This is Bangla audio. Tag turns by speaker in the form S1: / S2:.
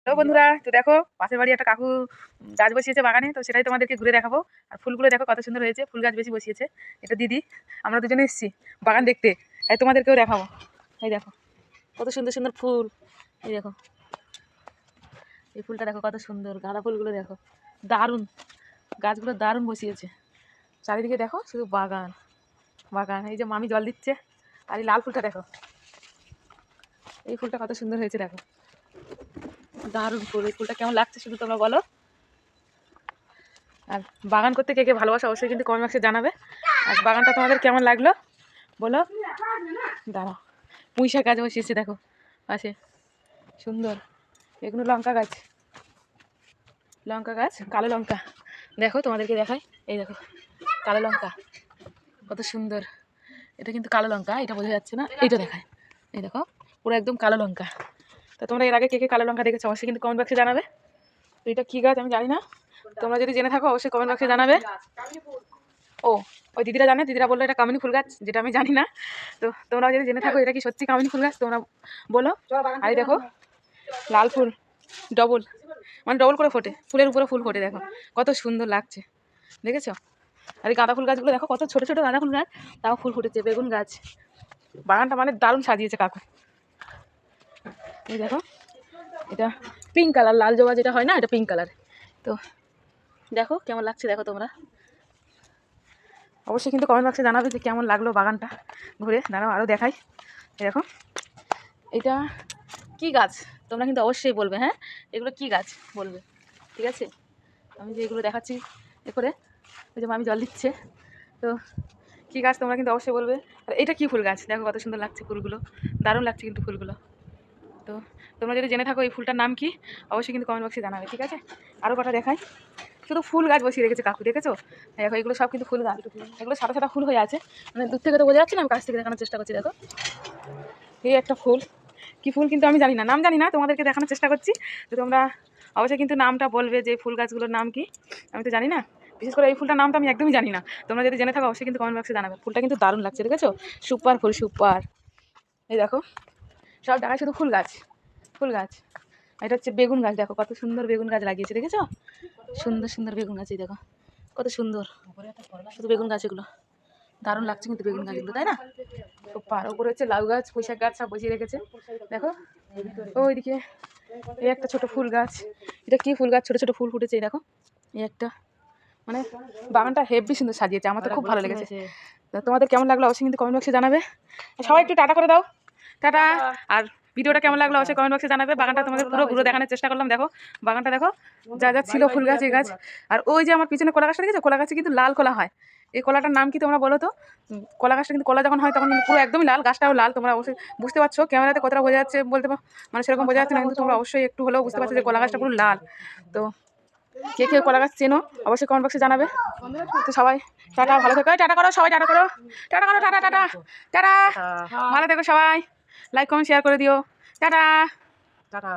S1: তো বন্ধুরা, তো দেখো পাশের বাড়ি একটা কাকু গাছ বসিয়েছে বাগানে, তো সেটাই তোমাদেরকে ঘুরে দেখাবো। আর ফুলগুলো দেখো কত সুন্দর হয়েছে, ফুল গাছ বেশি বসিয়েছে। এটা দিদি, আমরা দুজনে এসেছি বাগান দেখতে, তাই তোমাদেরকেও দেখাবো। এই দেখো কত সুন্দর সুন্দর ফুল। এই দেখো এই ফুলটা দেখো কত সুন্দর, গাঁদা ফুলগুলো দেখো দারুণ, গাছগুলো দারুণ বসিয়েছে। চারিদিকে দেখো শুধু বাগান বাগান। এই যে মামি জল দিচ্ছে। আর এই লাল ফুলটা দেখো, এই ফুলটা কত সুন্দর হয়েছে দেখো, দারুণ ফুল। এই ফুলটা কেমন লাগছে শুধু তোমরা বলো। আর বাগান করতে কে কে ভালোবাসা অবশ্যই কিন্তু কমেন্ট বক্সে জানাবে। আর বাগানটা তোমাদের কেমন লাগলো বলো। দাঁড়াও, পুঁই শাক গাছ বসিয়েছে দেখো পাশে, সুন্দর। এগুলো লঙ্কা গাছ, লঙ্কা গাছ, কালো লঙ্কা দেখো তোমাদেরকে দেখাই। এই দেখো কালো লঙ্কা কত সুন্দর। এটা কিন্তু কালো লঙ্কা, এটা বোঝা যাচ্ছে না, এইটা দেখায়। এই দেখো পুরো একদম কালো লঙ্কা। তা তোমরা এর আগে কে কে কালো লঙ্কা দেখেছো অবশ্যই কিন্তু কমেন্ট বক্সে জানাবে। তো এটা কী গাছ আমি জানি না, তোমরা যদি জেনে থাকো অবশ্যই কমেন্ট বক্সে জানাবে। ও, ওই দিদিরা জানে, দিদিরা বললো এটা কামিনী ফুল গাছ, যেটা আমি জানি না। তো তোমরা যদি জেনে থাকো এটা কি সত্যি কামিনী ফুল গাছ তোমরা বলো। আর দেখো লাল ফুল ডবল, মানে ডবল করে ফোটে, ফুলের উপরে ফুল ফোটে দেখো কত সুন্দর লাগছে, দেখেছো। আর এই গাঁদা ফুল গাছগুলো দেখো কত ছোটো ছোটো গাঁদা ফুল গাছ, তাও ফুল ফুটেছে। বেগুন গাছ, বাগানটা মানে দারুণ সাজিয়েছে কাকু। এই দেখো এটা পিঙ্ক কালার, লাল জবা যেটা হয় না, এটা পিঙ্ক কালার। তো দেখো কেমন লাগছে দেখো তোমরা অবশ্যই কিন্তু কমেন্ট বক্সে জানাবে যে কেমন লাগলো বাগানটা ঘুরে। দাঁড়াও আরও দেখাই। এই দেখো এটা কি গাছ তোমরা কিন্তু অবশ্যই বলবে। হ্যাঁ, এগুলো কি গাছ বলবে, ঠিক আছে। আমি যে এগুলো দেখাচ্ছি এ করে, ওই যে মামি জল দিচ্ছে, তো কী গাছ তোমরা কিন্তু অবশ্যই বলবে। আর এটা কী ফুল গাছ দেখো কত সুন্দর লাগছে, ফুলগুলো দারুণ লাগছে কিন্তু ফুলগুলো। তো তোমরা যদি জেনে থাকো এই ফুলটার নাম কি অবশ্যই কিন্তু কমেন্ট বক্সে জানাবে, ঠিক আছে। আরও কটা দেখাই, শুধু ফুল গাছ বসিয়ে রেখেছে কাকু, দেখেছো। দেখো এগুলো সব কিন্তু ফুল গাছ, এগুলো সাদা সাদা ফুল হয়ে আছে, মানে দূর থেকে তো বোঝা যাচ্ছে না, আমি কাছ থেকে দেখানোর চেষ্টা করছি। দেখো এই একটা ফুল, কী ফুল কিন্তু আমি জানি না, নাম জানি না, তোমাদেরকে দেখানোর চেষ্টা করছি। তো তোমরা অবশ্যই কিন্তু নামটা বলবে যে ফুল গাছগুলোর নাম কি, আমি তো জানি না। বিশেষ করে এই ফুলটার নামটা আমি একদমই জানি না। তোমরা যদি জেনে থাকো অবশ্যই কিন্তু কমেন্ট বক্সে জানাবে। ফুলটা কিন্তু দারুণ লাগছে, দেখেছো, সুপার ফুল সুপার। এই দেখো সব জায়গায় শুধু ফুল গাছ ফুল গাছ। এটা হচ্ছে বেগুন গাছ, দেখো কত সুন্দর বেগুন গাছ লাগিয়েছে, দেখেছো, সুন্দর সুন্দর বেগুন গাছ। এই দেখো কত সুন্দর, শুধু বেগুন গাছ, এগুলো দারুণ লাগছে কিন্তু বেগুন গাছগুলো, তাই না। সুপার। ওপরে হচ্ছে লাউ গাছ, পুঁইশাক গাছ সব বসিয়ে রেখেছে দেখো। ওইদিকে এই একটা ছোট ফুল গাছ, এটা কি ফুল গাছ, ছোট ছোট ফুল ফুটেছে। এই দেখো এই একটা, মানে বাগানটা হেভি সুন্দর সাজিয়েছে, আমার তো খুব ভালো লেগেছে। তোমাদের কেমন লাগলো অবশ্যই কিন্তু কমেন্ট বক্সে জানাবে। সবাই একটু টাটা করে দাও, টাটা। আর ভিডিওটা কেমন লাগলো অবশ্যই কমেন্ট বক্সে জানাবে। বাগানটা তোমাদের পুরো ঘুরে দেখানোর চেষ্টা করলাম। দেখো বাগানটা দেখো, যা যা ছিল ফুল গাছ, এই গাছ। আর ওই যে আমার পিছনে কলা গাছটা দেখেছো, কলা গাছে কিন্তু লাল কলা হয়। এই কলাটার নাম কি তোমরা বলো তো। কলা গাছটা কিন্তু কলা যখন হয় তখন কিন্তু পুরো একদমই লাল, গাছটাও লাল। তোমরা অবশ্যই বুঝতে পারছো, ক্যামেরাতে কতটা বোঝা যাচ্ছে বলতে মানে সেরকম বোঝা যাচ্ছে না, কিন্তু তোমরা অবশ্যই একটু হলেও বুঝতে পারছো যে কলা গাছটা পুরো লাল। তো কে কে কলা গাছ চেনো অবশ্যই কমেন্ট বক্সে জানাবে। তো সবাই টাটা, ভালো থেকো, টাটা করো সবাই, টাটা করো, টাটা করো, টাটা টাটা টাটা। ভালো থেকো সবাই, লাইক কমেন্ট শেয়ার করে দিও, টাটা টাটা।